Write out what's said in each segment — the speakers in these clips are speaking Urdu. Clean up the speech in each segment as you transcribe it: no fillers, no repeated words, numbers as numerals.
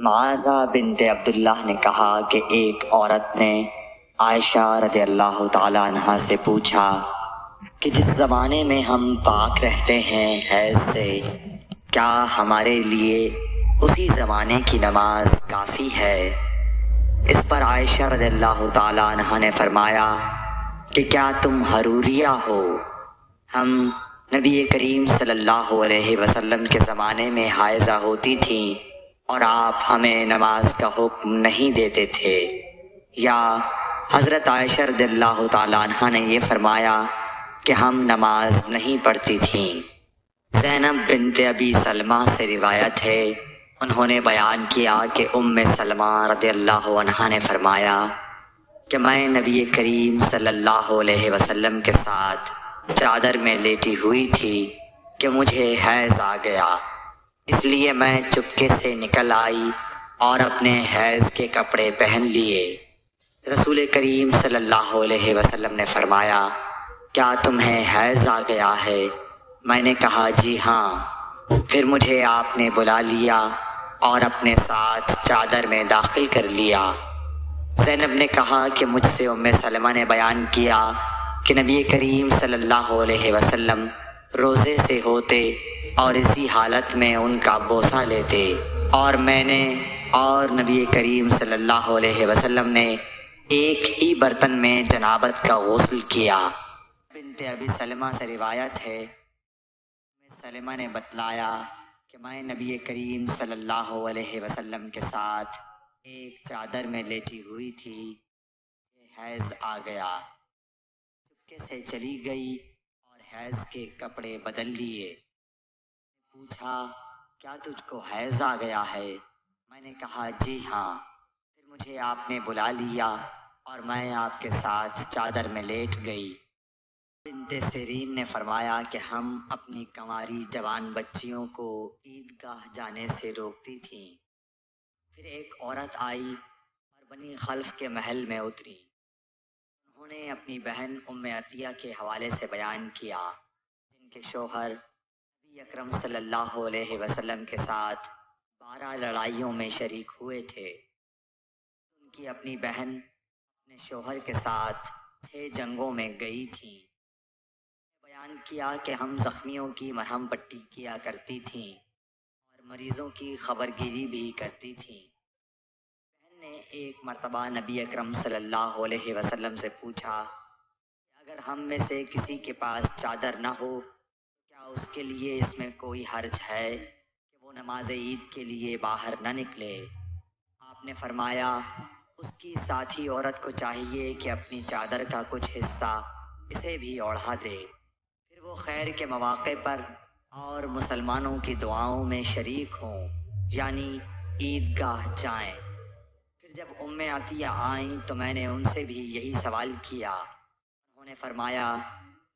معاذہ بنت عبداللہ نے کہا کہ ایک عورت نے عائشہ رضی اللہ تعالیٰ عنہ سے پوچھا کہ جس زمانے میں ہم پاک رہتے ہیں حیض سے، کیا ہمارے لیے اسی زمانے کی نماز کافی ہے؟ اس پر عائشہ رضی اللہ تعالیٰ عنہ نے فرمایا کہ کیا تم حروریہ ہو؟ ہم نبی کریم صلی اللہ علیہ وسلم کے زمانے میں حائضہ ہوتی تھیں اور آپ ہمیں نماز کا حکم نہیں دیتے تھے۔ یا حضرت عائشہ رضی اللہ تعالیٰ عنہ نے یہ فرمایا کہ ہم نماز نہیں پڑھتی تھیں۔ زینب بنت ابی سلمہ سے روایت ہے، انہوں نے بیان کیا کہ ام سلمہ رضی اللہ عنہا نے فرمایا کہ میں نبی کریم صلی اللہ علیہ وسلم کے ساتھ چادر میں لیٹی ہوئی تھی کہ مجھے حیض آ گیا، اس لیے میں چپکے سے نکل آئی اور اپنے حیض کے کپڑے پہن لیے۔ رسول کریم صلی اللہ علیہ وسلم نے فرمایا، کیا تمہیں حیض آ گیا ہے؟ میں نے کہا جی ہاں۔ پھر مجھے آپ نے بلا لیا اور اپنے ساتھ چادر میں داخل کر لیا۔ زینب نے کہا کہ مجھ سے ام سلمہ نے بیان کیا کہ نبی کریم صلی اللہ علیہ وسلم روزے سے ہوتے اور اسی حالت میں ان کا بوسہ لیتے، اور میں نے اور نبی کریم صلی اللہ علیہ وسلم نے ایک ہی برتن میں جنابت کا غسل کیا۔ بنت ابی سلمہ سے روایت ہے، سلمہ نے بتلایا کہ میں نبی کریم صلی اللہ علیہ وسلم کے ساتھ ایک چادر میں لیٹی ہوئی تھی، حیض آ گیا، چپکے سے چلی گئی اور حیض کے کپڑے بدل لیے۔ پوچھا، کیا تجھ کو حیض آ گیا ہے؟ میں نے کہا جی ہاں۔ پھر مجھے آپ نے بلا لیا اور میں آپ کے ساتھ چادر میں لیٹ گئی۔ بنت سیرین نے فرمایا کہ ہم اپنی کنواری جوان بچیوں کو عیدگاہ جانے سے روکتی تھیں۔ پھر ایک عورت آئی اور بنی خلف کے محل میں اتری۔ انہوں نے اپنی بہن ام عطیہ کے حوالے سے بیان کیا، جن کے شوہر نبی اکرم صلی اللہ علیہ وسلم کے ساتھ 12 لڑائیوں میں شریک ہوئے تھے۔ ان کی اپنی بہن اپنے شوہر کے ساتھ 6 جنگوں میں گئی تھی۔ بیان کیا کہ ہم زخمیوں کی مرہم پٹی کیا کرتی تھیں اور مریضوں کی خبرگیری بھی کرتی تھیں۔ بہن نے ایک مرتبہ نبی اکرم صلی اللہ علیہ وسلم سے پوچھا کہ اگر ہم میں سے کسی کے پاس چادر نہ ہو، کیا اس کے لیے اس میں کوئی حرج ہے کہ وہ نماز عید کے لیے باہر نہ نکلے؟ آپ نے فرمایا، اس کی ساتھی عورت کو چاہیے کہ اپنی چادر کا کچھ حصہ اسے بھی اوڑھا دے، پھر وہ خیر کے مواقع پر اور مسلمانوں کی دعاؤں میں شریک ہوں، یعنی عیدگاہ جائیں۔ پھر جب ام عطیہ آئیں تو میں نے ان سے بھی یہی سوال کیا۔ انہوں نے فرمایا،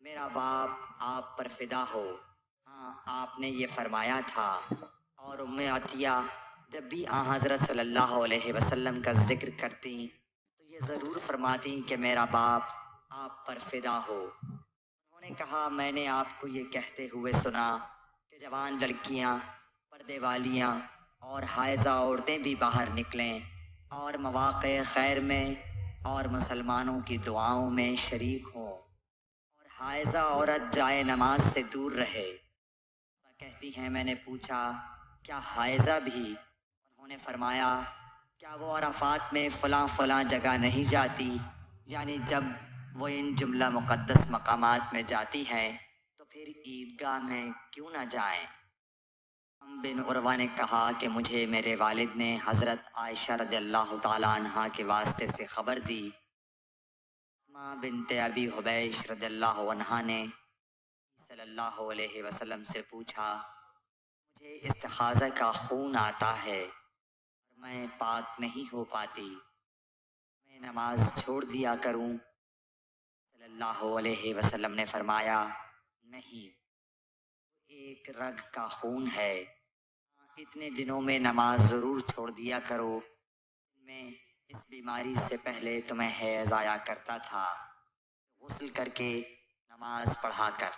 میرا باپ آپ پر فدا ہو، ہاں آپ نے یہ فرمایا تھا۔ اور ام عطیہ جب بھی حضرت صلی اللہ علیہ وسلم کا ذکر کرتی تو یہ ضرور فرماتی کہ میرا باپ آپ پر فدا ہو۔ انہوں نے کہا، میں نے آپ کو یہ کہتے ہوئے سنا کہ جوان لڑکیاں، پردے والیاں اور حائضہ عورتیں بھی باہر نکلیں اور مواقع خیر میں اور مسلمانوں کی دعاؤں میں شریک ہوں، اور حائضہ عورت جائے نماز سے دور رہے۔ کہتی ہیں، میں نے پوچھا، کیا حائضہ بھی؟ انہوں نے فرمایا، کیا وہ عرفات میں فلاں فلاں جگہ نہیں جاتی؟ یعنی جب وہ ان جملہ مقدس مقامات میں جاتی ہیں تو پھر عیدگاہ میں کیوں نہ جائیں؟ بن عروہ نے کہا کہ مجھے میرے والد نے حضرت عائشہ رضی اللہ تعالیٰ عنہا کے واسطے سے خبر دی۔ ماں بنت ابی حبیش رضی اللہ عنہا نے صلی اللہ علیہ وسلم سے پوچھا، مجھے استحاضہ کا خون آتا ہے اور میں پاک نہیں ہو پاتی، میں نماز چھوڑ دیا کروں؟ صلی اللہ علیہ وسلم نے فرمایا، نہیں، ایک رگ کا خون ہے، اتنے دنوں میں نماز ضرور چھوڑ دیا کرو، میں اس بیماری سے پہلے تمہیں حیض آیا کرتا تھا، غسل کر کے نماز پڑھا کر۔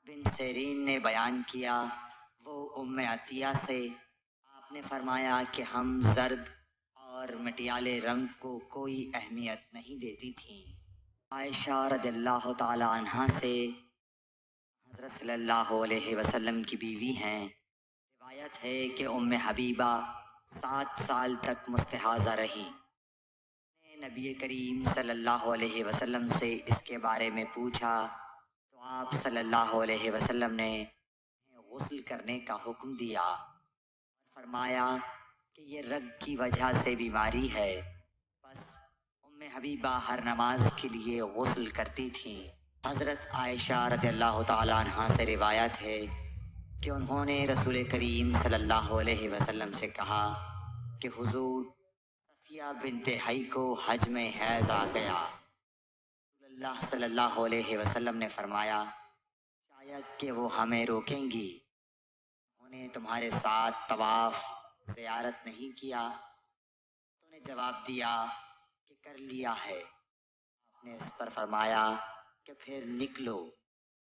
بن سیرین نے بیان کیا، وہ ام عطیہ سے آپ آپ نے فرمایا کہ ہم زرد اور مٹیالے رنگ کو کوئی اہمیت نہیں دیتی تھیں۔ عائشہ رضی اللہ تعالی عنہا سے حضرت صلی اللہ علیہ وسلم کی بیوی ہیں۔ روایت ہے کہ ام حبیبہ 7 سال تک مستحاضہ رہیں۔ نبی کریم صلی اللہ علیہ وسلم سے اس کے بارے میں پوچھا تو آپ صلی اللہ علیہ وسلم نے غسل کرنے کا حکم دیا اور فرمایا کہ یہ رگ کی وجہ سے بیماری ہے۔ بس ام حبیبہ ہر نماز کے لیے غسل کرتی تھیں۔ حضرت عائشہ رضی اللہ تعالیٰ عنہ سے روایت ہے کہ انہوں نے رسول کریم صلی اللہ علیہ وسلم سے کہا کہ حضور صفیہ بنت حی کو حج میں حیض آ گیا۔ رسول اللہ صلی اللہ علیہ وسلم نے فرمایا شاید کہ وہ ہمیں روکیں گی، انہوں نے تمہارے ساتھ طواف زیارت نہیں کیا؟ تو نے جواب دیا کہ کر لیا ہے۔ آپ نے اس پر فرمایا کہ پھر نکلو۔